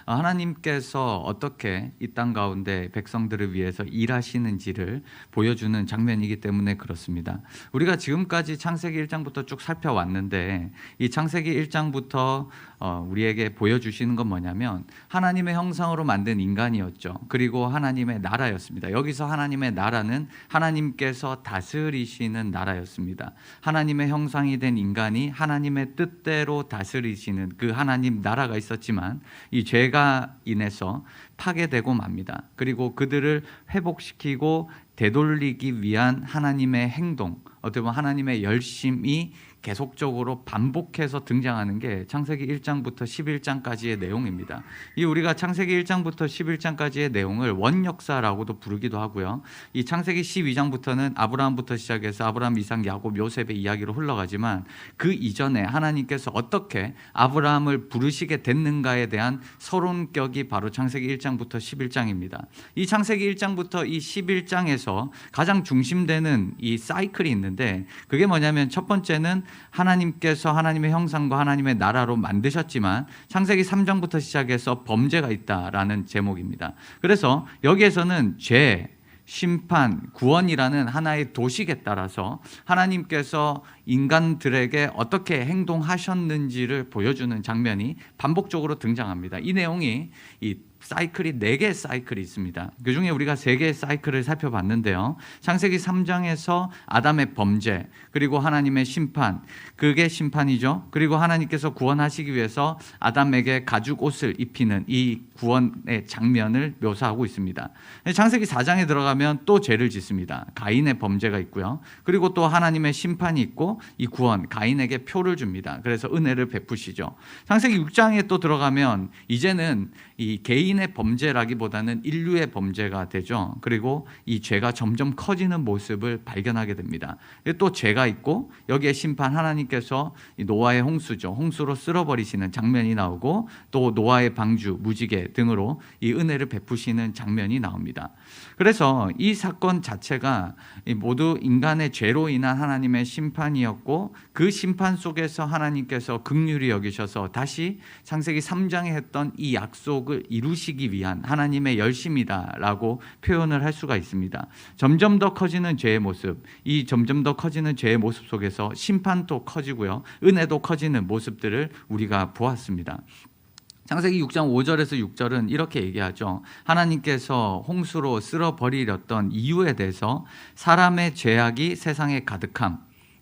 하나님께서 어떻게 이 땅 가운데 백성들을 위해서 일하시는지를 보여주는 장면이기 때문에 그렇습니다. 우리가 지금까지 창세기 1장부터 쭉 살펴왔는데 이 창세기 1장부터 우리에게 보여주시는 건 뭐냐면 하나님의 형상으로 만든 인간이었죠. 그리고 하나님의 나라였습니다. 여기서 하나님의 나라는 하나님께서 다스리시는 나라였습니다. 하나님의 형상이 된 인간이 하나님의 뜻대로 다스리시는 그 하나님 나라가 있었지만 이 죄가 인해서 파괴되고 맙니다. 그리고 그들을 회복시키고 되돌리기 위한 하나님의 행동, 어떻게 보면 하나님의 열심이 계속적으로 반복해서 등장하는 게 창세기 1장부터 11장까지의 내용입니다. 이 우리가 창세기 1장부터 11장까지의 내용을 원역사라고도 부르기도 하고요. 이 창세기 12장부터는 아브라함부터 시작해서 아브라함, 이삭, 야곱, 요셉의 이야기로 흘러가지만 그 이전에 하나님께서 어떻게 아브라함을 부르시게 됐는가에 대한 서론격이 바로 창세기 1장부터 11장입니다. 이 창세기 1장부터 이 11장에서 가장 중심되는 이 사이클이 있는데 그게 뭐냐면 첫 번째는 하나님께서 하나님의 형상과 하나님의 나라로 만드셨지만 창세기 3장부터 시작해서 범죄가 있다라는 제목입니다. 그래서 여기에서는 죄, 심판, 구원이라는 하나의 도식에 따라서 하나님께서 인간들에게 어떻게 행동하셨는지를 보여주는 장면이 반복적으로 등장합니다. 이 내용이 이 사이클이 4개의 사이클이 있습니다. 그중에 우리가 3개의 사이클을 살펴봤는데요. 창세기 3장에서 아담의 범죄, 그리고 하나님의 심판, 그게 심판이죠. 그리고 하나님께서 구원하시기 위해서 아담에게 가죽 옷을 입히는 이 구원의 장면을 묘사하고 있습니다. 창세기 4장에 들어가면 또 죄를 짓습니다. 가인의 범죄가 있고요. 그리고 또 하나님의 심판이 있고 이 구원, 가인에게 표를 줍니다. 그래서 은혜를 베푸시죠. 창세기 6장에 또 들어가면 이제는 이 개인의 범죄라기보다는 인류의 범죄가 되죠. 그리고 이 죄가 점점 커지는 모습을 발견하게 됩니다. 또 죄가 있고 여기에 심판, 하나님께서 노아의 홍수죠. 홍수로 쓸어버리시는 장면이 나오고 또 노아의 방주, 무지개 등으로 이 은혜를 베푸시는 장면이 나옵니다. 그래서 이 사건 자체가 모두 인간의 죄로 인한 하나님의 심판이었고 그 심판 속에서 하나님께서 긍휼히 여기셔서 다시 창세기 3장에 했던 이 약속을 이루시기 위한 하나님의 열심이다라고 표현을 할 수가 있습니다. 점점 더 커지는 죄의 모습, 이 점점 더 커지는 죄의 모습 속에서 심판도 커지고요, 은혜도 커지는 모습들을 우리가 보았습니다. 창세기 6장 5절에서 6절은 이렇게 얘기하죠. 하나님께서 홍수로 쓸어버리렸던 이유에 대해서 사람의 죄악이 세상에 가득함,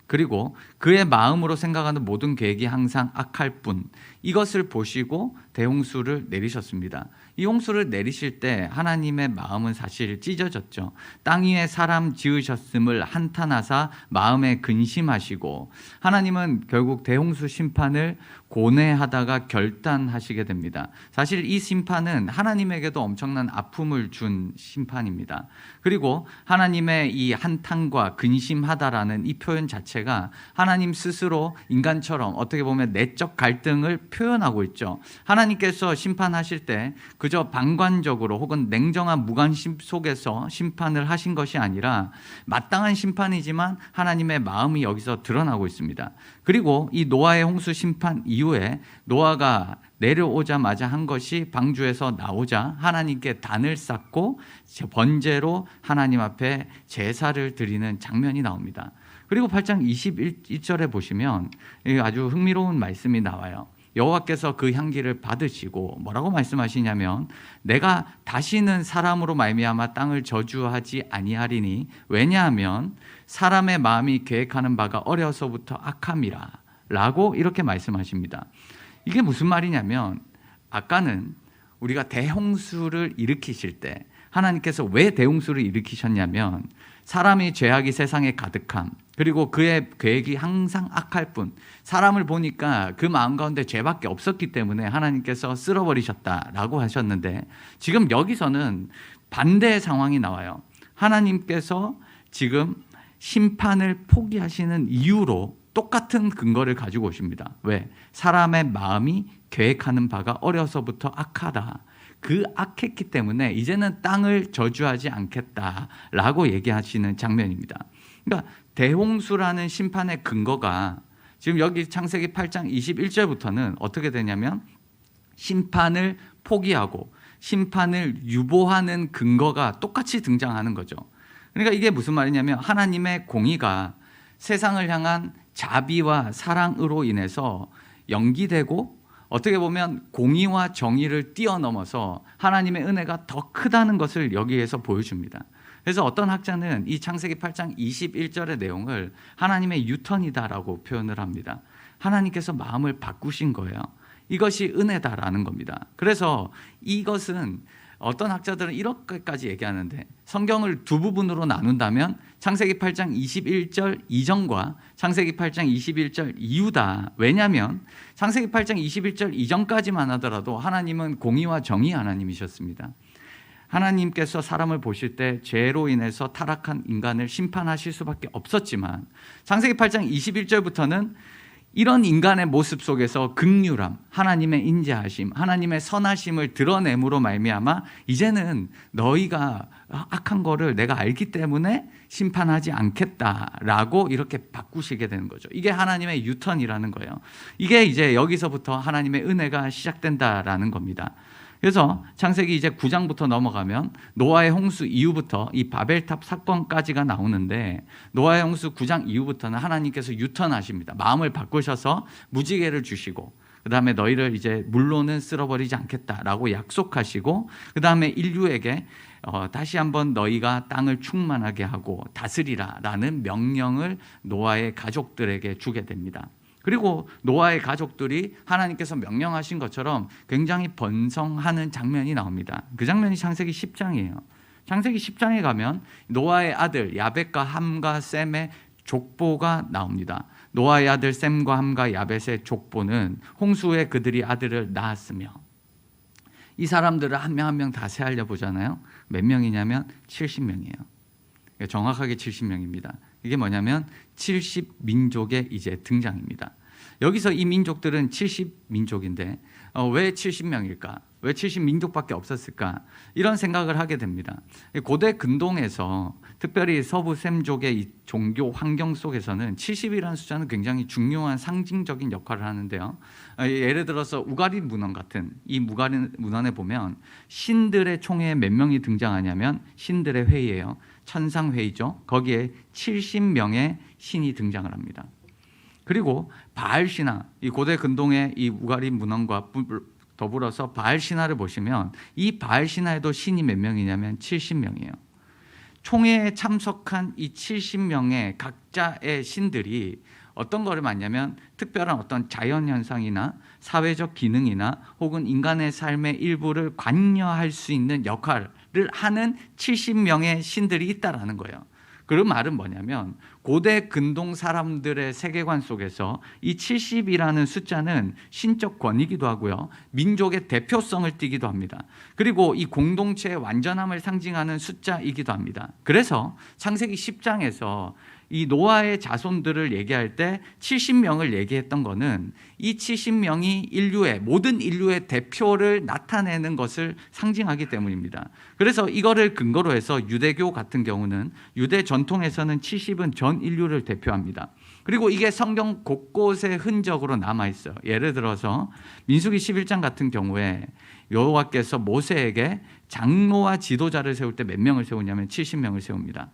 그리고 그의 마음으로 생각하는 모든 계획이 항상 악할 뿐, 이것을 보시고 대홍수를 내리셨습니다. 이 홍수를 내리실 때 하나님의 마음은 사실 찢어졌죠. 땅 위에 사람 지으셨음을 한탄하사 마음에 근심하시고 하나님은 결국 대홍수 심판을 고뇌하다가 결단하시게 됩니다. 사실 이 심판은 하나님에게도 엄청난 아픔을 준 심판입니다. 그리고 하나님의 이 한탄과 근심하다라는 이 표현 자체가 하나님 스스로 인간처럼 어떻게 보면 내적 갈등을 표현하고 있죠. 하나님께서 심판하실 때 그저 방관적으로 혹은 냉정한 무관심 속에서 심판을 하신 것이 아니라 마땅한 심판이지만 하나님의 마음이 여기서 드러나고 있습니다. 그리고 이 노아의 홍수 심판 이후에 노아가 내려오자마자 한 것이 방주에서 나오자 하나님께 단을 쌓고 번제로 하나님 앞에 제사를 드리는 장면이 나옵니다. 그리고 8장 21절에 보시면 아주 흥미로운 말씀이 나와요. 여호와께서 그 향기를 받으시고 뭐라고 말씀하시냐면 내가 다시는 사람으로 말미암아 땅을 저주하지 아니하리니 왜냐하면 사람의 마음이 계획하는 바가 어려서부터 악함이라 라고 이렇게 말씀하십니다. 이게 무슨 말이냐면 아까는 우리가 대홍수를 일으키실 때 하나님께서 왜 대홍수를 일으키셨냐면 사람의 죄악이 세상에 가득함, 그리고 그의 계획이 항상 악할 뿐, 사람을 보니까 그 마음 가운데 죄밖에 없었기 때문에 하나님께서 쓸어버리셨다라고 하셨는데 지금 여기서는 반대의 상황이 나와요. 하나님께서 지금 심판을 포기하시는 이유로 똑같은 근거를 가지고 오십니다. 왜? 사람의 마음이 계획하는 바가 어려서부터 악하다. 그 악했기 때문에 이제는 땅을 저주하지 않겠다라고 얘기하시는 장면입니다. 그러니까 대홍수라는 심판의 근거가 지금 여기 창세기 8장 21절부터는 어떻게 되냐면 심판을 포기하고 심판을 유보하는 근거가 똑같이 등장하는 거죠. 그러니까 이게 무슨 말이냐면 하나님의 공의가 세상을 향한 자비와 사랑으로 인해서 연기되고 어떻게 보면 공의와 정의를 뛰어넘어서 하나님의 은혜가 더 크다는 것을 여기에서 보여줍니다. 그래서 어떤 학자는 이 창세기 8장 21절의 내용을 하나님의 유턴이다라고 표현을 합니다. 하나님께서 마음을 바꾸신 거예요. 이것이 은혜다라는 겁니다. 그래서 이것은 어떤 학자들은 이렇게까지 얘기하는데 성경을 두 부분으로 나눈다면 창세기 8장 21절 이전과 창세기 8장 21절 이후다. 왜냐하면 창세기 8장 21절 이전까지만 하더라도 하나님은 공의와 정의 하나님이셨습니다. 하나님께서 사람을 보실 때 죄로 인해서 타락한 인간을 심판하실 수밖에 없었지만 창세기 8장 21절부터는 이런 인간의 모습 속에서 긍휼함, 하나님의 인자하심, 하나님의 선하심을 드러냄으로 말미암아 이제는 너희가 악한 거를 내가 알기 때문에 심판하지 않겠다라고 이렇게 바꾸시게 되는 거죠. 이게 하나님의 유턴이라는 거예요. 이게 이제 여기서부터 하나님의 은혜가 시작된다라는 겁니다. 그래서 창세기 이제 9장부터 넘어가면 노아의 홍수 이후부터 이 바벨탑 사건까지가 나오는데 노아의 홍수 9장 이후부터는 하나님께서 유턴하십니다. 마음을 바꾸셔서 무지개를 주시고 그 다음에 너희를 이제 물로는 쓸어버리지 않겠다라고 약속하시고 그 다음에 인류에게 다시 한번 너희가 땅을 충만하게 하고 다스리라라는 명령을 노아의 가족들에게 주게 됩니다. 그리고 노아의 가족들이 하나님께서 명령하신 것처럼 굉장히 번성하는 장면이 나옵니다. 그 장면이 창세기 10장이에요. 창세기 10장에 가면 노아의 아들 야벳과 함과 셈의 족보가 나옵니다. 노아의 아들 셈과 함과 야벳의 족보는 홍수에 그들이 아들을 낳았으며 이 사람들을 한 명 한 명 다 세알려 보잖아요. 몇 명이냐면 70명이에요. 정확하게 70명입니다. 이게 뭐냐면 70민족의 이제 등장입니다. 여기서 이 민족들은 70민족인데 왜 70명일까? 왜 70민족밖에 없었을까? 이런 생각을 하게 됩니다. 고대 근동에서 특별히 서부 셈족의 이 종교 환경 속에서는 70이라는 숫자는 굉장히 중요한 상징적인 역할을 하는데요. 예를 들어서 우가리 문헌 같은 이 우가리 문헌에 보면 신들의 총회에 몇 명이 등장하냐면 신들의 회의예요. 천상회의죠. 거기에 70명의 신이 등장을 합니다. 그리고 바알 신화, 이 고대 근동의 이 우가리 문헌과 더불어서 바알 신화를 보시면 이 바알 신화에도 신이 몇 명이냐면 70명이에요. 총회에 참석한 이 70명의 각자의 신들이 어떤 거를 맞냐면 특별한 어떤 자연현상이나 사회적 기능이나 혹은 인간의 삶의 일부를 관여할 수 있는 역할을 하는 70명의 신들이 있다라는 거예요. 그 말은 뭐냐면 고대 근동 사람들의 세계관 속에서 이 70이라는 숫자는 신적 권위이기도 하고요. 민족의 대표성을 띠기도 합니다. 그리고 이 공동체의 완전함을 상징하는 숫자이기도 합니다. 그래서 창세기 10장에서 이 노아의 자손들을 얘기할 때 70명을 얘기했던 거는 이 70명이 인류의 모든 인류의 대표를 나타내는 것을 상징하기 때문입니다. 그래서 이거를 근거로 해서 유대교 같은 경우는 유대 전통에서는 70은 전 인류를 대표합니다. 그리고 이게 성경 곳곳에 흔적으로 남아 있어요. 예를 들어서 민수기 11장 같은 경우에 여호와께서 모세에게 장로와 지도자를 세울 때 몇 명을 세우냐면 70명을 세웁니다.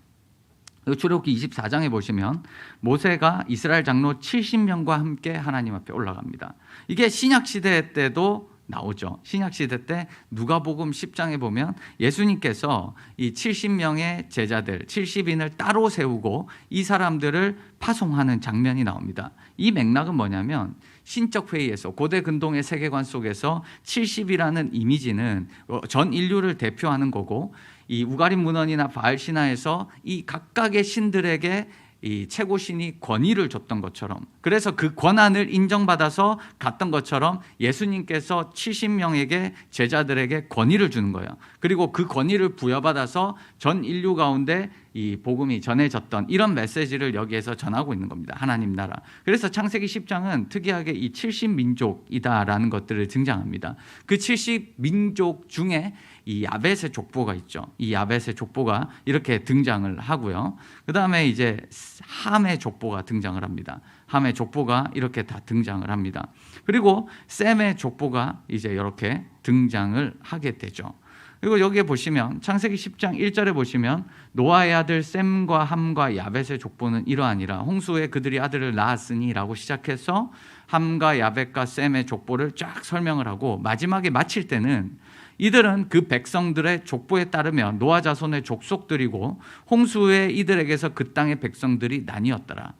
출애굽기 24장에 보시면 모세가 이스라엘 장로 70명과 함께 하나님 앞에 올라갑니다. 이게 신약시대 때도 나오죠. 신약시대 때 누가복음 10장에 보면 예수님께서 이 70명의 제자들 70인을 따로 세우고 이 사람들을 파송하는 장면이 나옵니다. 이 맥락은 뭐냐면 신적 회의에서 고대 근동의 세계관 속에서 70이라는 이미지는 전 인류를 대표하는 거고 이 우가림 문헌이나 바알 신화에서 이 각각의 신들에게 이 최고 신이 권위를 줬던 것처럼 그래서 그 권한을 인정받아서 갔던 것처럼 예수님께서 70명에게 제자들에게 권위를 주는 거예요. 그리고 그 권위를 부여받아서 전 인류 가운데 이 복음이 전해졌던 이런 메시지를 여기에서 전하고 있는 겁니다. 하나님 나라. 그래서 창세기 10장은 특이하게 이 70민족이다라는 것들을 등장합니다. 그 70민족 중에 이 야벳의 족보가 있죠. 이 야벳의 족보가 이렇게 등장을 하고요. 그 다음에 이제 함의 족보가 등장을 합니다. 함의 족보가 이렇게 다 등장을 합니다. 그리고 셈의 족보가 이제 이렇게 등장을 하게 되죠. 그리고 여기에 보시면 창세기 10장 1절에 보시면 노아의 아들 셈과 함과 야벳의 족보는 이러하니라. 홍수에 그들이 아들을 낳았으니 라고 시작해서 함과 야벳과 셈의 족보를 쫙 설명을 하고 마지막에 마칠 때는 이들은 그 백성들의 족보에 따르면 노아 자손의 족속들이고 홍수에 이들에게서 그 땅의 백성들이 나뉘었더라.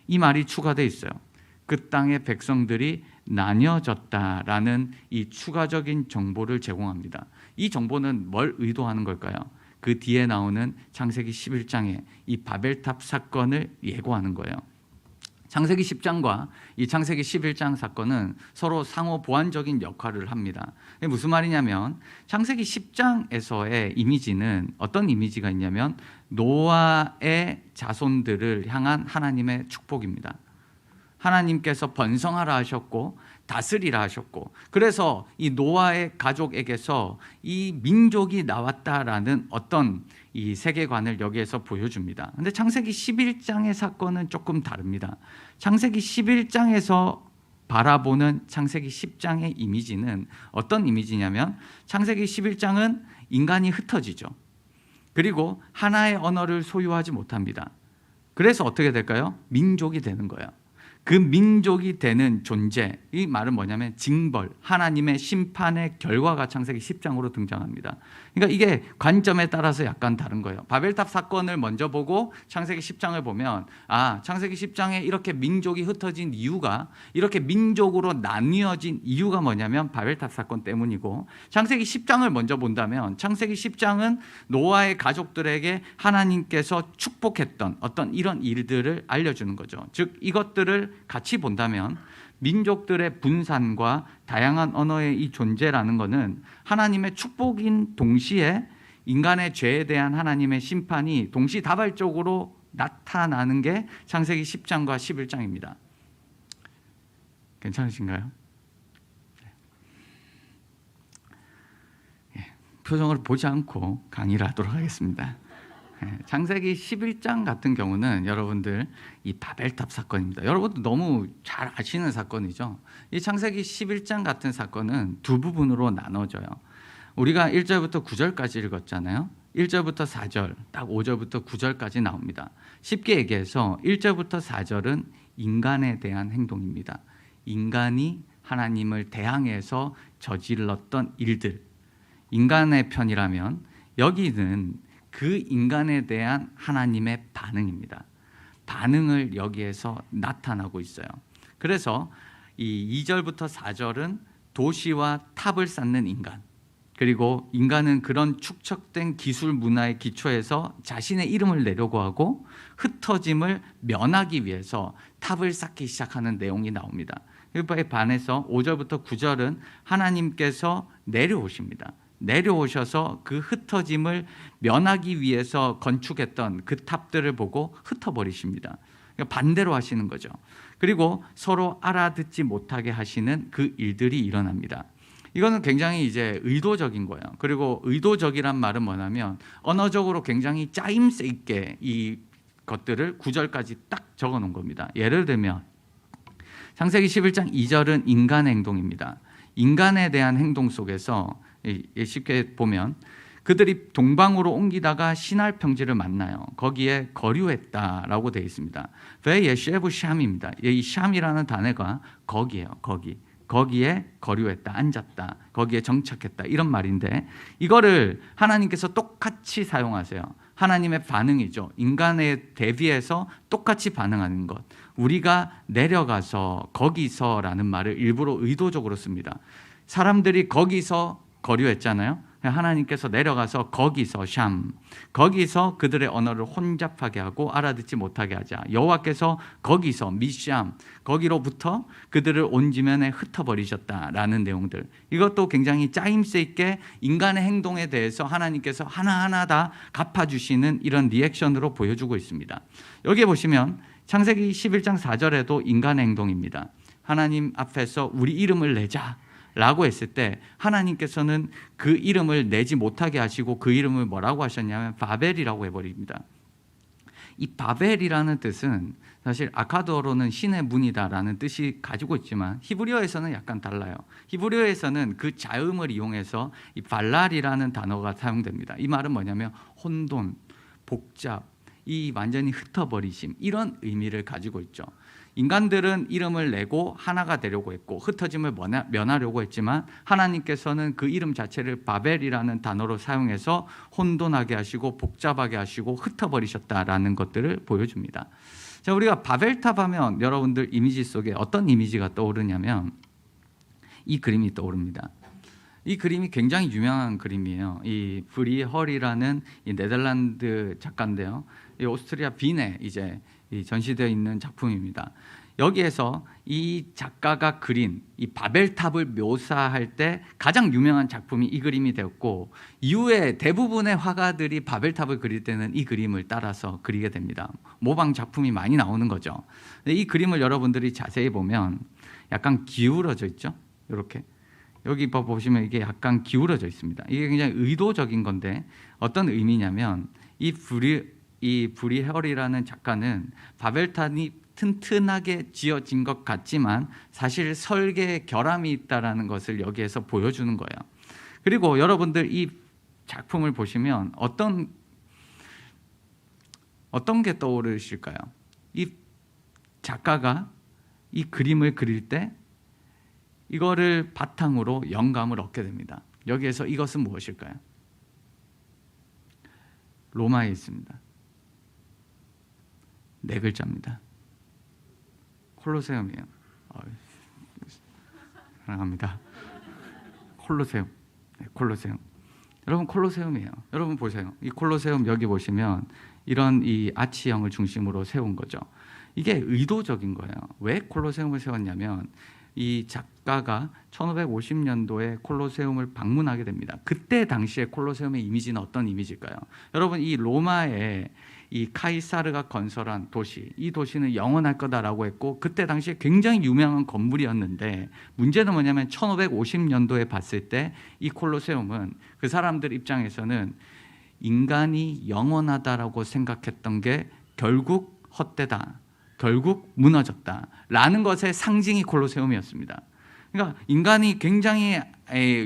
이 말이 추가되어 있어요. 그 땅의 백성들이 나뉘어졌다라는 이 추가적인 정보를 제공합니다. 이 정보는 뭘 의도하는 걸까요? 그 뒤에 나오는 창세기 11장의 이 바벨탑 사건을 예고하는 거예요. 창세기 10장과 이 창세기 11장 사건은 서로 상호 보완적인 역할을 합니다. 무슨 말이냐면 창세기 10장에서의 이미지는 어떤 이미지가 있냐면 노아의 자손들을 향한 하나님의 축복입니다. 하나님께서 번성하라 하셨고 다스리라 하셨고, 그래서 이 노아의 가족에게서 이 민족이 나왔다라는 어떤 이 세계관을 여기에서 보여줍니다. 근데 창세기 11장의 사건은 조금 다릅니다. 창세기 11장에서 바라보는 창세기 10장의 이미지는 어떤 이미지냐면 창세기 11장은 인간이 흩어지죠. 그리고 하나의 언어를 소유하지 못합니다. 그래서 어떻게 될까요? 민족이 되는 거예요. 그 민족이 되는 존재, 이 말은 뭐냐면 징벌, 하나님의 심판의 결과가 창세기 10장으로 등장합니다. 그러니까 이게 관점에 따라서 약간 다른 거예요. 바벨탑 사건을 먼저 보고 창세기 10장을 보면 창세기 10장에 이렇게 민족이 흩어진 이유가, 이렇게 민족으로 나뉘어진 이유가 뭐냐면 바벨탑 사건 때문이고, 창세기 10장을 먼저 본다면 창세기 10장은 노아의 가족들에게 하나님께서 축복했던 어떤 이런 일들을 알려주는 거죠. 즉 이것들을 같이 본다면 민족들의 분산과 다양한 언어의 이 존재라는 것은 하나님의 축복인 동시에 인간의 죄에 대한 하나님의 심판이 동시다발적으로 나타나는 게 창세기 10장과 11장입니다. 괜찮으신가요? 표정을 보지 않고 강의를 하도록 하겠습니다. 창세기 11장 같은 경우는 여러분들 이 바벨탑 사건입니다. 여러분도 너무 잘 아시는 사건이죠. 이 창세기 11장 같은 사건은 두 부분으로 나눠져요. 우리가 1절부터 9절까지 읽었잖아요. 1절부터 4절, 딱 5절부터 9절까지 나옵니다. 쉽게 얘기해서 1절부터 4절은 인간에 대한 행동입니다. 인간이 하나님을 대항해서 저질렀던 일들, 인간의 편이라면 여기는 그 인간에 대한 하나님의 반응입니다. 반응을 여기에서 나타나고 있어요. 그래서 이 2절부터 4절은 도시와 탑을 쌓는 인간, 그리고 인간은 그런 축적된 기술 문화의 기초에서 자신의 이름을 내려고 하고 흩어짐을 면하기 위해서 탑을 쌓기 시작하는 내용이 나옵니다. 이거에 반해서 5절부터 9절은 하나님께서 내려오십니다. 내려오셔서 그 흩어짐을 면하기 위해서 건축했던 그 탑들을 보고 흩어버리십니다. 그러니까 반대로 하시는 거죠. 그리고 서로 알아듣지 못하게 하시는 그 일들이 일어납니다. 이거는 굉장히 이제 의도적인 거예요. 그리고 의도적이란 말은 뭐냐면 언어적으로 굉장히 짜임새 있게 이 것들을 9절까지 딱 적어 놓은 겁니다. 예를 들면 창세기 11장 2절은 인간의 행동입니다. 인간에 대한 행동 속에서 쉽게 보면 그들이 동방으로 옮기다가 시날 평지를 만나요. 거기에 거류했다라고 되어 있습니다. 베예쉐브 샴입니다. 이 샴이라는 단어가 거기예요. 거기에 거류했다, 앉았다, 거기에 정착했다, 이런 말인데 이거를 하나님께서 똑같이 사용하세요. 하나님의 반응이죠. 인간에 대비해서 똑같이 반응하는 것. 우리가 내려가서 거기서라는 말을 일부러 의도적으로 씁니다. 사람들이 거기서 거류했잖아요. 하나님께서 내려가서 거기서 샴, 거기서 그들의 언어를 혼잡하게 하고 알아듣지 못하게 하자. 여호와께서 거기서 미샴, 거기로부터 그들을 온 지면에 흩어버리셨다라는 내용들. 이것도 굉장히 짜임새 있게 인간의 행동에 대해서 하나님께서 하나하나 다 갚아주시는 이런 리액션으로 보여주고 있습니다. 여기에 보시면 창세기 11장 4절에도 인간의 행동입니다. 하나님 앞에서 우리 이름을 내자 라고 했을 때 하나님께서는 그 이름을 내지 못하게 하시고 그 이름을 뭐라고 하셨냐면 바벨이라고 해버립니다. 이 바벨이라는 뜻은 사실 아카드어로는 신의 문이다라는 뜻이 가지고 있지만 히브리어에서는 약간 달라요. 히브리어에서는 그 자음을 이용해서 이 발랄이라는 단어가 사용됩니다. 이 말은 뭐냐면 혼돈, 복잡, 이 완전히 흩어버리심, 이런 의미를 가지고 있죠. 인간들은 이름을 내고 하나가 되려고 했고 흩어짐을 면하려고 했지만 하나님께서는 그 이름 자체를 바벨이라는 단어로 사용해서 혼돈하게 하시고 복잡하게 하시고 흩어버리셨다라는 것들을 보여줍니다. 자, 우리가 바벨탑 하면 여러분들 이미지 속에 어떤 이미지가 떠오르냐면 이 그림이 떠오릅니다. 이 그림이 굉장히 유명한 그림이에요. 이 브리 헐이라는 이 네덜란드 작가인데요. 이 오스트리아 빈에 이제 전시되어 있는 작품입니다. 여기에서 이 작가가 그린 이 바벨탑을 묘사할 때 가장 유명한 작품이 이 그림이 되었고, 이후에 대부분의 화가들이 바벨탑을 그릴 때는 이 그림을 따라서 그리게 됩니다. 모방 작품이 많이 나오는 거죠. 이 그림을 여러분들이 자세히 보면 약간 기울어져 있죠. 이렇게 여기 보시면 이게 약간 기울어져 있습니다. 이게 굉장히 의도적인 건데 어떤 의미냐면 이 브리헬이라는 작가는 바벨탑이 튼튼하게 지어진 것 같지만 사실 설계에 결함이 있다는 것을 여기에서 보여주는 거예요. 그리고 여러분들 이 작품을 보시면 어떤 게 떠오르실까요? 이 작가가 이 그림을 그릴 때 이거를 바탕으로 영감을 얻게 됩니다. 여기에서 이것은 무엇일까요? 로마에 있습니다. 4글자입니다. 콜로세움이에요. 사랑합니다. 콜로세움. 네, 콜로세움. 여러분 콜로세움이에요. 여러분 보세요. 이 콜로세움 여기 보시면 이런 이 아치형을 중심으로 세운 거죠. 이게 의도적인 거예요. 왜 콜로세움을 세웠냐면 이 작가가 1550년도에 콜로세움을 방문하게 됩니다. 그때 당시에 콜로세움의 이미지는 어떤 이미지일까요? 여러분 이 로마에 이 카이사르가 건설한 도시, 이 도시는 영원할 거다라고 했고 그때 당시에 굉장히 유명한 건물이었는데 문제는 뭐냐면 1550년도에 봤을 때 이 콜로세움은 그 사람들 입장에서는 인간이 영원하다라고 생각했던 게 결국 헛되다, 결국 무너졌다라는 것의 상징이 콜로세움이었습니다. 그러니까 인간이 굉장히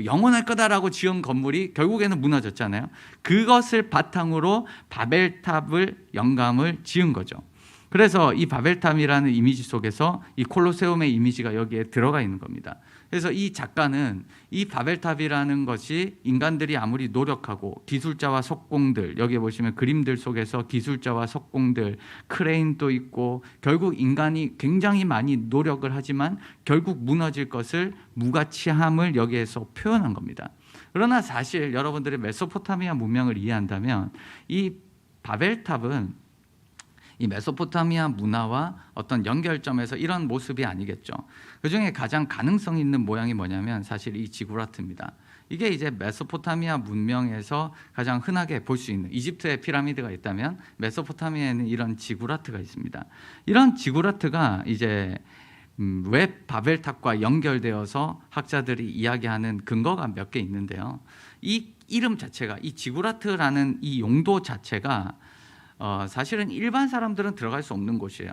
영원할 거다라고 지은 건물이 결국에는 무너졌잖아요. 그것을 바탕으로 바벨탑을 영감을 지은 거죠. 그래서 이 바벨탑이라는 이미지 속에서 이 콜로세움의 이미지가 여기에 들어가 있는 겁니다. 그래서 이 작가는 이 바벨탑이라는 것이 인간들이 아무리 노력하고 기술자와 석공들, 여기 보시면 그림들 속에서 기술자와 석공들, 크레인도 있고 결국 인간이 굉장히 많이 노력을 하지만 결국 무너질 것을 무가치함을 여기에서 표현한 겁니다. 그러나 사실 여러분들이 메소포타미아 문명을 이해한다면 이 바벨탑은 이 메소포타미아 문화와 어떤 연결점에서 이런 모습이 아니겠죠. 그중에 가장 가능성 있는 모양이 뭐냐면 사실 이 지구라트입니다. 이게 이제 메소포타미아 문명에서 가장 흔하게 볼 수 있는, 이집트에 피라미드가 있다면 메소포타미아에는 이런 지구라트가 있습니다. 이런 지구라트가 이제 왜 바벨탑과 연결되어서 학자들이 이야기하는 근거가 몇 개 있는데요. 이 이름 자체가, 이 지구라트라는 이 용도 자체가 사실은 일반 사람들은 들어갈 수 없는 곳이에요.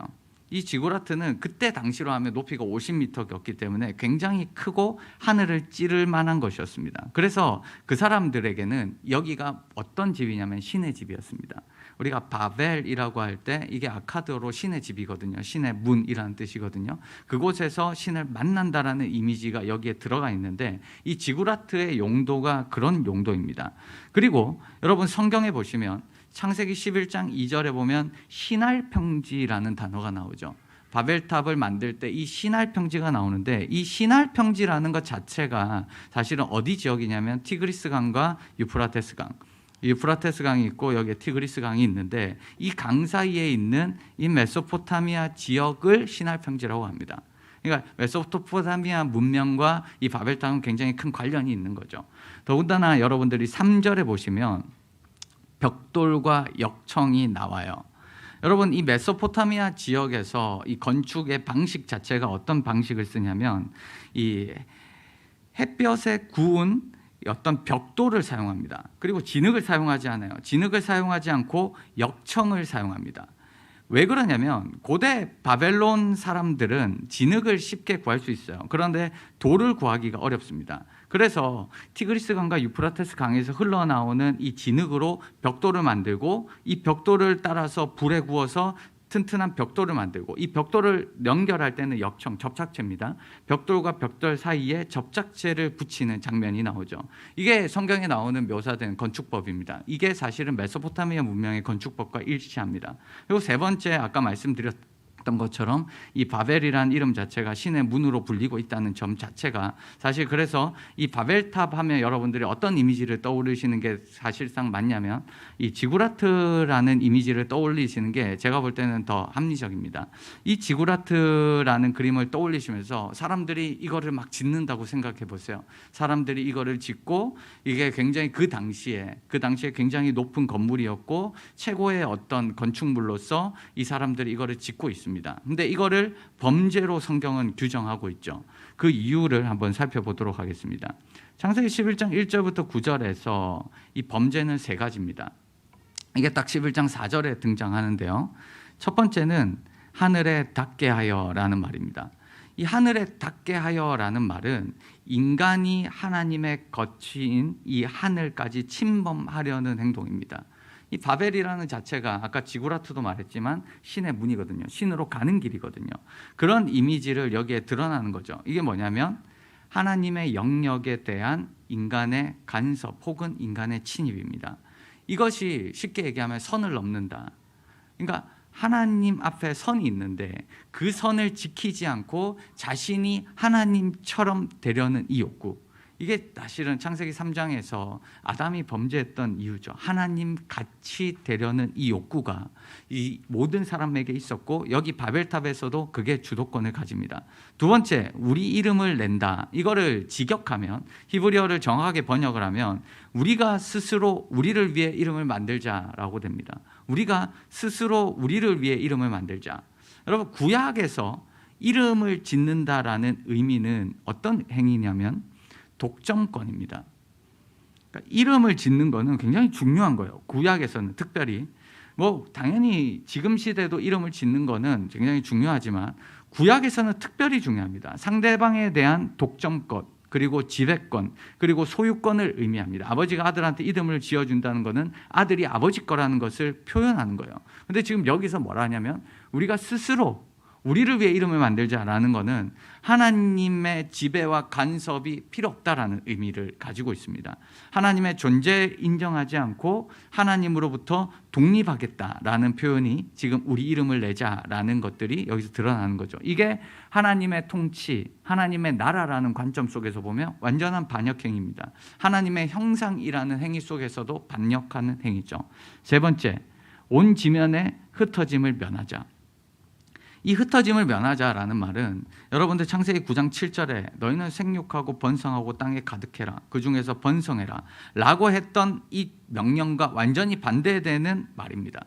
이 지구라트는 그때 당시로 하면 높이가 50m였기 때문에 굉장히 크고 하늘을 찌를 만한 것이었습니다. 그래서 그 사람들에게는 여기가 어떤 집이냐면 신의 집이었습니다. 우리가 바벨이라고 할 때 이게 아카드어로 신의 집이거든요. 신의 문이라는 뜻이거든요. 그곳에서 신을 만난다라는 이미지가 여기에 들어가 있는데 이 지구라트의 용도가 그런 용도입니다. 그리고 여러분 성경에 보시면 창세기 11장 2절에 보면 신할평지라는 단어가 나오죠. 바벨탑을 만들 때 이 신할평지가 나오는데 이 신할평지라는 것 자체가 사실은 어디 지역이냐면 티그리스 강과 유프라테스 강. 유프라테스 강이 있고 여기에 티그리스 강이 있는데 이 강 사이에 있는 이 메소포타미아 지역을 신할평지라고 합니다. 그러니까 메소포타미아 문명과 이 바벨탑은 굉장히 큰 관련이 있는 거죠. 더군다나 여러분들이 3절에 보시면 벽돌과 역청이 나와요. 여러분 이 메소포타미아 지역에서 이 건축의 방식 자체가 어떤 방식을 쓰냐면 이 햇볕에 구운 어떤 벽돌을 사용합니다. 그리고 진흙을 사용하지 않아요. 진흙을 사용하지 않고 역청을 사용합니다. 왜 그러냐면 고대 바벨론 사람들은 진흙을 쉽게 구할 수 있어요. 그런데 돌을 구하기가 어렵습니다. 그래서 티그리스 강과 유프라테스 강에서 흘러나오는 이 진흙으로 벽돌을 만들고 이 벽돌을 따라서 불에 구워서 튼튼한 벽돌을 만들고 이 벽돌을 연결할 때는 역청, 접착제입니다. 벽돌과 벽돌 사이에 접착제를 붙이는 장면이 나오죠. 이게 성경에 나오는 묘사된 건축법입니다. 이게 사실은 메소포타미아 문명의 건축법과 일치합니다. 그리고 세 번째, 아까 말씀드렸던 것처럼 이 바벨이라는 이름 자체가 신의 문으로 불리고 있다는 점 자체가 사실, 그래서 이 바벨탑 하면 여러분들이 어떤 이미지를 떠올리시는 게 사실상 맞냐면 이 지구라트라는 이미지를 떠올리시는 게 제가 볼 때는 더 합리적입니다. 이 지구라트라는 그림을 떠올리시면서 사람들이 이거를 막 짓는다고 생각해 보세요. 사람들이 이거를 짓고 이게 굉장히 그 당시에 굉장히 높은 건물이었고 최고의 어떤 건축물로서 이 사람들이 이거를 짓고 있습니다. 근데 이거를 범죄로 성경은 규정하고 있죠. 그 이유를 한번 살펴보도록 하겠습니다. 창세기 11장 1절부터 9절에서 이 범죄는 세 가지입니다. 이게 딱 11장 4절에 등장하는데요. 첫 번째는 하늘에 닿게 하여라는 말입니다. 이 하늘에 닿게 하여라는 말은 인간이 하나님의 거치인 이 하늘까지 침범하려는 행동입니다. 이 바벨이라는 자체가 아까 지구라트도 말했지만 신의 문이거든요. 신으로 가는 길이거든요. 그런 이미지를 여기에 드러나는 거죠. 이게 뭐냐면 하나님의 영역에 대한 인간의 간섭 혹은 인간의 침입입니다. 이것이 쉽게 얘기하면 선을 넘는다. 그러니까 하나님 앞에 선이 있는데 그 선을 지키지 않고 자신이 하나님처럼 되려는 이 욕구, 이게 사실은 창세기 3장에서 아담이 범죄했던 이유죠. 하나님 같이 되려는 이 욕구가 이 모든 사람에게 있었고 여기 바벨탑에서도 그게 주도권을 가집니다. 두 번째, 우리 이름을 낸다. 이거를 직역하면, 히브리어를 정확하게 번역을 하면 우리가 스스로 우리를 위해 이름을 만들자라고 됩니다. 우리가 스스로 우리를 위해 이름을 만들자. 여러분, 구약에서 이름을 짓는다라는 의미는 어떤 행위냐면 독점권입니다. 그러니까 이름을 짓는 거는 굉장히 중요한 거예요. 구약에서는 특별히, 당연히 지금 시대도 이름을 짓는 거는 굉장히 중요하지만 구약에서는 특별히 중요합니다. 상대방에 대한 독점권, 그리고 지배권, 그리고 소유권을 의미합니다. 아버지가 아들한테 이름을 지어준다는 것은 아들이 아버지 거라는 것을 표현하는 거예요. 그런데 지금 여기서 뭐라 하냐면 우리가 스스로 우리를 위해 이름을 만들자라는 것은 하나님의 지배와 간섭이 필요 없다라는 의미를 가지고 있습니다. 하나님의 존재 인정하지 않고 하나님으로부터 독립하겠다라는 표현이 지금 우리 이름을 내자라는 것들이 여기서 드러나는 거죠. 이게 하나님의 통치, 하나님의 나라라는 관점 속에서 보면 완전한 반역행위입니다. 하나님의 형상이라는 행위 속에서도 반역하는 행위죠. 세 번째, 온 지면에 흩어짐을 면하자. 이 흩어짐을 면하자라는 말은 여러분들 창세기 9장 7절에 너희는 생육하고 번성하고 땅에 가득해라, 그 중에서 번성해라 라고 했던 이 명령과 완전히 반대되는 말입니다.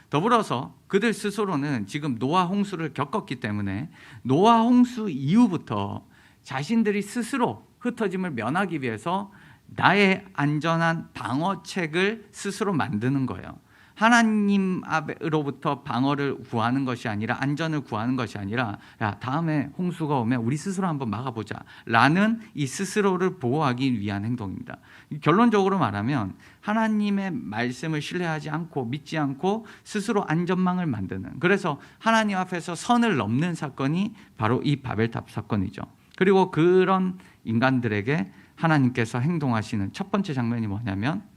더불어서 그들 스스로는 지금 노아 홍수를 겪었기 때문에 노아 홍수 이후부터 자신들이 스스로 흩어짐을 면하기 위해서 나의 안전한 방어책을 스스로 만드는 거예요. 하나님으로부터 방어를 구하는 것이 아니라, 안전을 구하는 것이 아니라, 야, 다음에 홍수가 오면 우리 스스로 한번 막아보자 라는 이 스스로를 보호하기 위한 행동입니다. 결론적으로 말하면 하나님의 말씀을 신뢰하지 않고 믿지 않고 스스로 안전망을 만드는, 그래서 하나님 앞에서 선을 넘는 사건이 바로 이 바벨탑 사건이죠. 그리고 그런 인간들에게 하나님께서 행동하시는 첫 번째 장면이 뭐냐면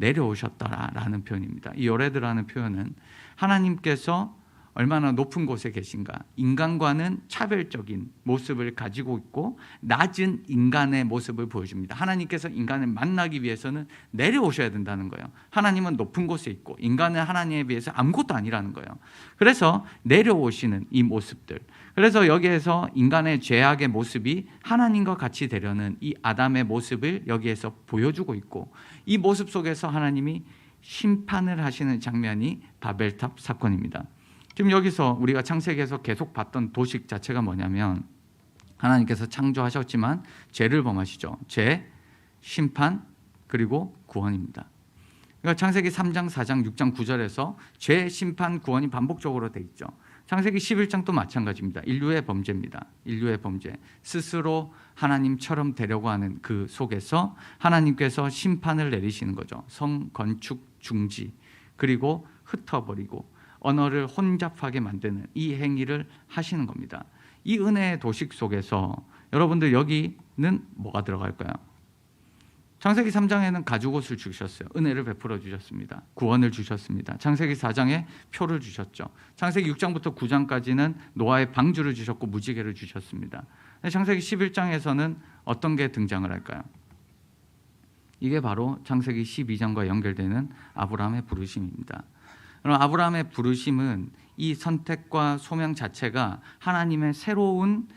내려오셨더라라는 표현입니다. 이 요레드라는 표현은 하나님께서 얼마나 높은 곳에 계신가, 인간과는 차별적인 모습을 가지고 있고 낮은 인간의 모습을 보여줍니다. 하나님께서 인간을 만나기 위해서는 내려오셔야 된다는 거예요. 하나님은 높은 곳에 있고 인간은 하나님에 비해서 아무것도 아니라는 거예요. 그래서 내려오시는 이 모습들, 그래서 여기에서 인간의 죄악의 모습이 하나님과 같이 되려는 이 아담의 모습을 여기에서 보여주고 있고, 이 모습 속에서 하나님이 심판을 하시는 장면이 바벨탑 사건입니다. 지금 여기서 우리가 창세기에서 계속 봤던 도식 자체가 뭐냐면 하나님께서 창조하셨지만 죄를 범하시죠. 죄, 심판, 그리고 구원입니다. 그러니까 창세기 3장, 4장, 6장, 9절에서 죄, 심판, 구원이 반복적으로 돼 있죠. 창세기 11장도 마찬가지입니다. 인류의 범죄입니다. 인류의 범죄. 스스로 하나님처럼 되려고 하는 그 속에서 하나님께서 심판을 내리시는 거죠. 성, 건축, 중지, 그리고 흩어버리고 언어를 혼잡하게 만드는 이 행위를 하시는 겁니다. 이 은혜의 도식 속에서 여러분들 여기는 뭐가 들어갈까요? 창세기 3장에는 가죽옷을 주셨어요. 은혜를 베풀어 주셨습니다. 구원을 주셨습니다. 창세기 4장에 표를 주셨죠. 창세기 6장부터 9장까지는 노아의 방주를 주셨고 무지개를 주셨습니다. 창세기 11장에서는 어떤 게 등장을 할까요? 이게 바로 창세기 12장과 연결되는 아브라함의 부르심입니다. 그럼 아브라함의 부르심은 이 선택과 소명 자체가 하나님의 새로운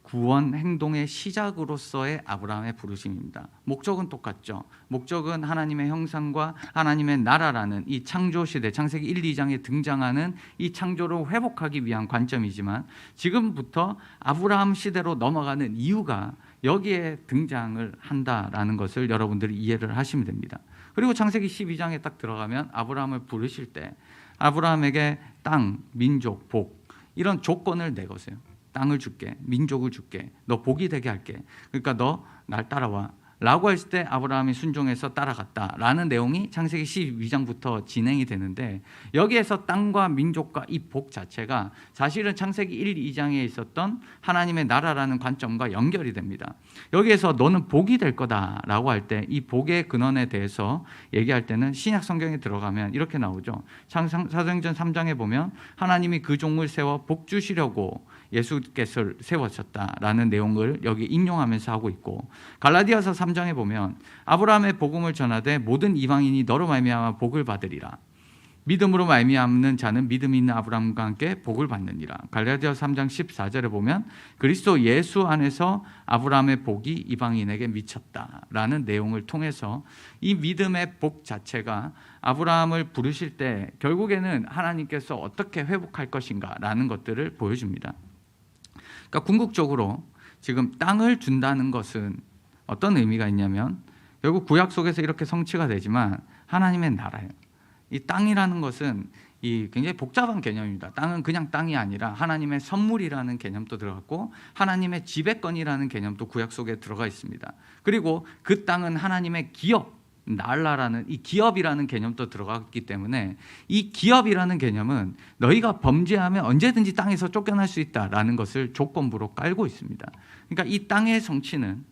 구원 행동의 시작으로서의 아브라함의 부르심입니다. 목적은 똑같죠. 목적은 하나님의 형상과 하나님의 나라라는 이 창조 시대, 창세기 1, 2장에 등장하는 이 창조를 회복하기 위한 관점이지만 지금부터 아브라함 시대로 넘어가는 이유가 여기에 등장을 한다라는 것을 여러분들이 이해를 하시면 됩니다. 그리고 창세기 12장에 딱 들어가면 아브라함을 부르실 때 아브라함에게 땅, 민족, 복 이런 조건을 내거세요. 땅을 줄게, 민족을 줄게, 너 복이 되게 할게. 그러니까 너 날 따라와 라고 했을 때 아브라함이 순종해서 따라갔다라는 내용이 창세기 12장부터 진행이 되는데 여기에서 땅과 민족과 이 복 자체가 사실은 창세기 1, 2장에 있었던 하나님의 나라라는 관점과 연결이 됩니다. 여기에서 너는 복이 될 거다라고 할 때 이 복의 근원에 대해서 얘기할 때는 신약 성경에 들어가면 이렇게 나오죠. 사도행전 3장에 보면 하나님이 그 종을 세워 복 주시려고 예수께서 세웠었다라는 내용을 여기 인용하면서 하고 있고 갈라디아서 3장에 보면 아브라함의 복음을 전하되 모든 이방인이 너로 말미암아 복을 받으리라. 믿음으로 말미암는 자는 믿음이 있는 아브라함과 함께 복을 받느니라. 갈라디아서 3장 14절에 보면 그리스도 예수 안에서 아브라함의 복이 이방인에게 미쳤다라는 내용을 통해서 이 믿음의 복 자체가 아브라함을 부르실 때 결국에는 하나님께서 어떻게 회복할 것인가라는 것들을 보여줍니다. 그러니까 궁극적으로 지금 땅을 준다는 것은 어떤 의미가 있냐면 결국 구약 속에서 이렇게 성취가 되지만 하나님의 나라예요. 이 땅이라는 것은 이 굉장히 복잡한 개념입니다. 땅은 그냥 땅이 아니라 하나님의 선물이라는 개념도 들어갔고 하나님의 지배권이라는 개념도 구약 속에 들어가 있습니다. 그리고 그 땅은 하나님의 기업, 날라라는 이 기업이라는 개념도 들어갔기 때문에 이 기업이라는 개념은 너희가 범죄하면 언제든지 땅에서 쫓겨날 수 있다라는 것을 조건부로 깔고 있습니다. 그러니까 이 땅의 성취는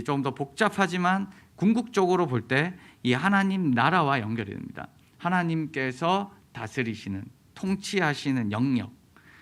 좀 더 복잡하지만 궁극적으로 볼 때 이 하나님 나라와 연결이 됩니다. 하나님께서 다스리시는, 통치하시는 영역.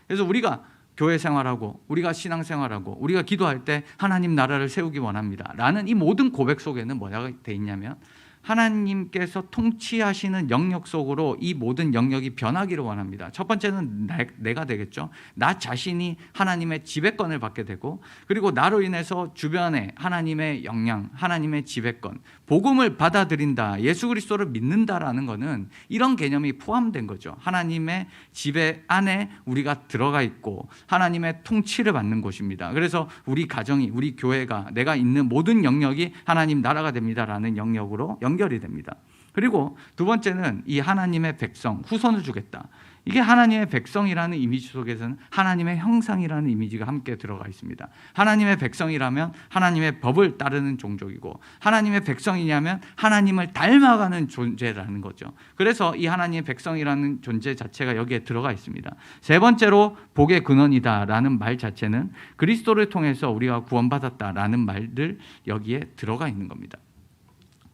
그래서 우리가 교회 생활하고 우리가 신앙 생활하고 우리가 기도할 때 하나님 나라를 세우기 원합니다 라는 이 모든 고백 속에는 뭐가 돼 있냐면 하나님께서 통치하시는 영역 속으로 이 모든 영역이 변하기를 원합니다. 첫 번째는 내가 되겠죠. 나 자신이 하나님의 지배권을 받게 되고 그리고 나로 인해서 주변에 하나님의 영향, 하나님의 지배권, 복음을 받아들인다, 예수 그리스도를 믿는다라는 것은 이런 개념이 포함된 거죠. 하나님의 지배 안에 우리가 들어가 있고 하나님의 통치를 받는 곳입니다. 그래서 우리 가정이, 우리 교회가 내가 있는 모든 영역이 하나님 나라가 됩니다라는 영역으로 연결이 됩니다. 그리고 두 번째는 이 하나님의 백성, 후손을 주겠다. 이게 하나님의 백성이라는 이미지 속에서는 하나님의 형상이라는 이미지가 함께 들어가 있습니다. 하나님의 백성이라면 하나님의 법을 따르는 종족이고 하나님의 백성이냐면 하나님을 닮아가는 존재라는 거죠. 그래서 이 하나님의 백성이라는 존재 자체가 여기에 들어가 있습니다. 세 번째로 복의 근원이다라는 말 자체는 그리스도를 통해서 우리가 구원받았다라는 말들 여기에 들어가 있는 겁니다.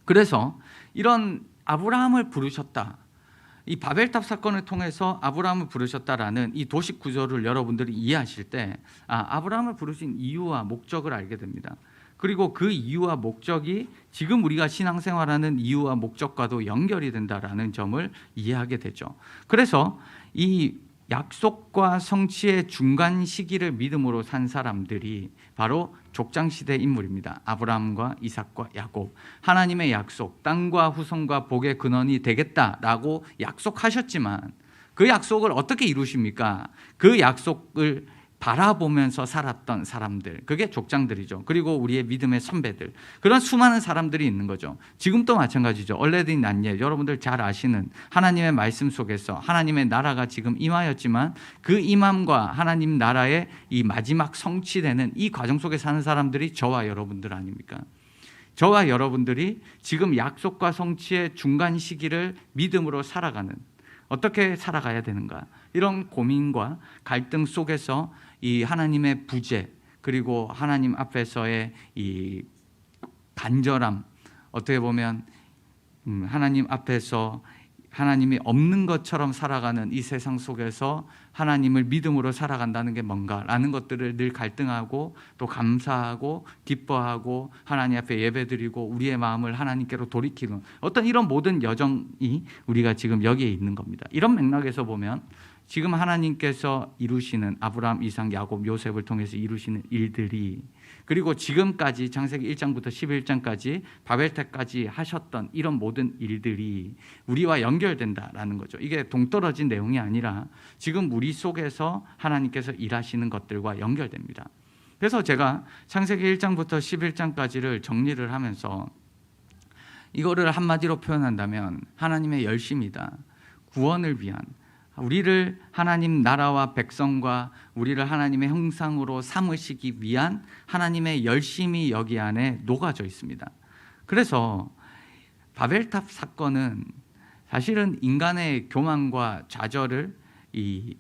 그래서 이런 아브라함을 부르셨다, 이 바벨탑 사건을 통해서 아브라함을 부르셨다라는 이 도식 구조를 여러분들이 이해하실 때 아브라함을 부르신 이유와 목적을 알게 됩니다. 그리고 그 이유와 목적이 지금 우리가 신앙생활하는 이유와 목적과도 연결이 된다라는 점을 이해하게 되죠. 그래서 이 약속과 성취의 중간 시기를 믿음으로 산 사람들이 바로 족장시대 인물입니다. 아브라함과 이삭과 야곱. 하나님의 약속, 땅과 후손과 복의 근원이 되겠다라고 약속하셨지만 그 약속을 어떻게 이루십니까? 그 약속을 바라보면서 살았던 사람들, 그게 족장들이죠. 그리고 우리의 믿음의 선배들, 그런 수많은 사람들이 있는 거죠. 지금도 마찬가지죠. 얼레디 난예, 여러분들 잘 아시는 하나님의 말씀 속에서 하나님의 나라가 지금 임하였지만 그 임함과 하나님 나라의 이 마지막 성취되는 이 과정 속에 사는 사람들이 저와 여러분들 아닙니까? 저와 여러분들이 지금 약속과 성취의 중간 시기를 믿음으로 살아가는, 어떻게 살아가야 되는가, 이런 고민과 갈등 속에서 이 하나님의 부재, 그리고 하나님 앞에서의 이 간절함, 어떻게 보면 하나님 앞에서 하나님이 없는 것처럼 살아가는 이 세상 속에서 하나님을 믿음으로 살아간다는 게 뭔가라는 것들을 늘 갈등하고 또 감사하고 기뻐하고 하나님 앞에 예배드리고 우리의 마음을 하나님께로 돌이키는 어떤 이런 모든 여정이 우리가 지금 여기에 있는 겁니다. 이런 맥락에서 보면 지금 하나님께서 이루시는 아브라함, 이삭, 야곱, 요셉을 통해서 이루시는 일들이, 그리고 지금까지 창세기 1장부터 11장까지 바벨탑까지 하셨던 이런 모든 일들이 우리와 연결된다라는 거죠. 이게 동떨어진 내용이 아니라 지금 우리 속에서 하나님께서 일하시는 것들과 연결됩니다. 그래서 제가 창세기 1장부터 11장까지를 정리를 하면서 이거를 한마디로 표현한다면 하나님의 열심이다. 구원을 위한, 우리를 하나님 나라와 백성과 우리를 하나님의 형상으로 삼으시기 위한 하나님의 열심이 여기 안에 녹아져 있습니다. 그래서 바벨탑 사건은 사실은 인간의 교만과 좌절을 이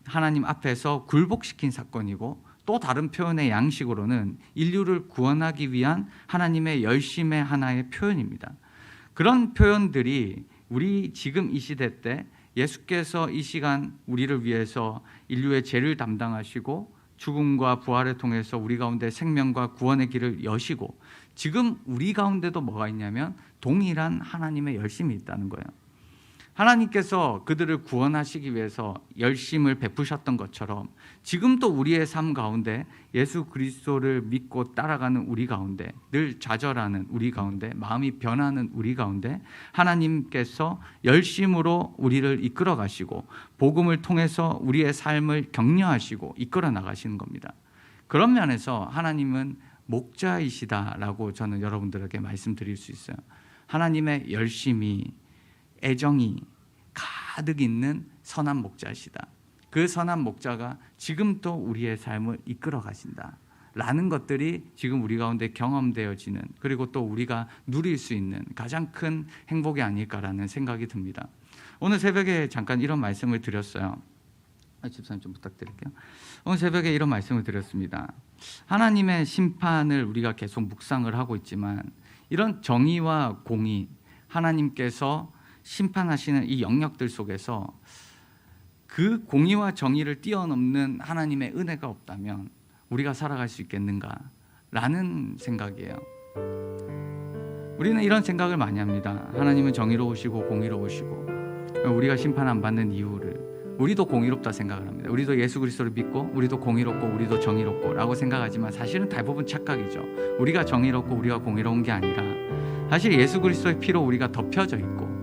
하나님 앞에서 굴복시킨 사건이고, 또 다른 표현의 양식으로는 인류를 구원하기 위한 하나님의 열심의 하나의 표현입니다. 그런 표현들이 우리 지금 이 시대 때 예수께서 이 시간 우리를 위해서 인류의 죄를 담당하시고 죽음과 부활을 통해서 우리 가운데 생명과 구원의 길을 여시고, 지금 우리 가운데도 뭐가 있냐면 동일한 하나님의 열심이 있다는 거예요. 하나님께서 그들을 구원하시기 위해서 열심을 베푸셨던 것처럼 지금도 우리의 삶 가운데 예수 그리스도를 믿고 따라가는 우리 가운데, 늘 좌절하는 우리 가운데, 마음이 변하는 우리 가운데 하나님께서 열심으로 우리를 이끌어 가시고 복음을 통해서 우리의 삶을 격려하시고 이끌어 나가시는 겁니다. 그런 면에서 하나님은 목자이시다라고 저는 여러분들에게 말씀드릴 수 있어요. 하나님의 열심이, 애정이 가득 있는 선한 목자시다. 그 선한 목자가 지금도 우리의 삶을 이끌어 가신다 라는 것들이 지금 우리 가운데 경험되어지는, 그리고 또 우리가 누릴 수 있는 가장 큰 행복이 아닐까라는 생각이 듭니다. 오늘 새벽에 잠깐 이런 말씀을 드렸어요. 집사님 좀 부탁드릴게요. 오늘 새벽에 이런 말씀을 드렸습니다. 하나님의 심판을 우리가 계속 묵상을 하고 있지만 이런 정의와 공의, 하나님께서 심판하시는 이 영역들 속에서 그 공의와 정의를 뛰어넘는 하나님의 은혜가 없다면 우리가 살아갈 수 있겠는가라는 생각이에요. 우리는 이런 생각을 많이 합니다. 하나님은 정의로우시고 공의로우시고 우리가 심판 안 받는 이유를 우리도 공의롭다 생각을 합니다. 우리도 예수 그리스도를 믿고 우리도 공의롭고 우리도 정의롭고 라고 생각하지만 사실은 대부분 착각이죠. 우리가 정의롭고 우리가 공의로운 게 아니라 사실 예수 그리스도의 피로 우리가 덮여져 있고,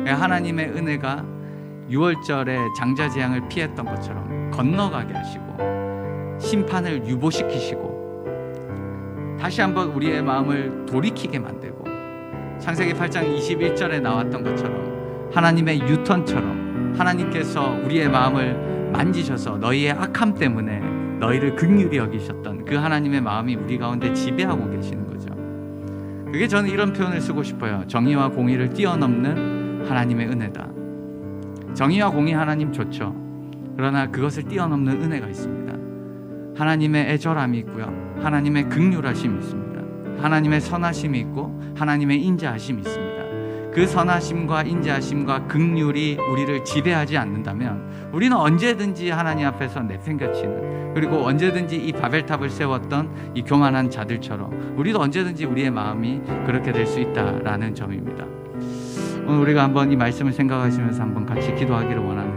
하나님의 은혜가 6월절에 장자재앙을 피했던 것처럼 건너가게 하시고 심판을 유보시키시고 다시 한번 우리의 마음을 돌이키게 만들고, 창세기 8장 21절에 나왔던 것처럼 하나님의 유턴처럼 하나님께서 우리의 마음을 만지셔서 너희의 악함 때문에 너희를 긍휼히 여기셨던 그 하나님의 마음이 우리 가운데 지배하고 계시는 거죠. 그게 저는 이런 표현을 쓰고 싶어요. 정의와 공의를 뛰어넘는 하나님의 은혜다. 정의와 공의 하나님 좋죠. 그러나 그것을 뛰어넘는 은혜가 있습니다. 하나님의 애절함이 있고요, 하나님의 긍휼하심이 있습니다. 하나님의 선하심이 있고 하나님의 인자하심이 있습니다. 그 선하심과 인자하심과 긍휼이 우리를 지배하지 않는다면 우리는 언제든지 하나님 앞에서 내팽개치는, 그리고 언제든지 이 바벨탑을 세웠던 이 교만한 자들처럼 우리도 언제든지 우리의 마음이 그렇게 될 수 있다라는 점입니다. 오늘 우리가 한번 이 말씀을 생각하시면서 한번 같이 기도하기를 원합니다.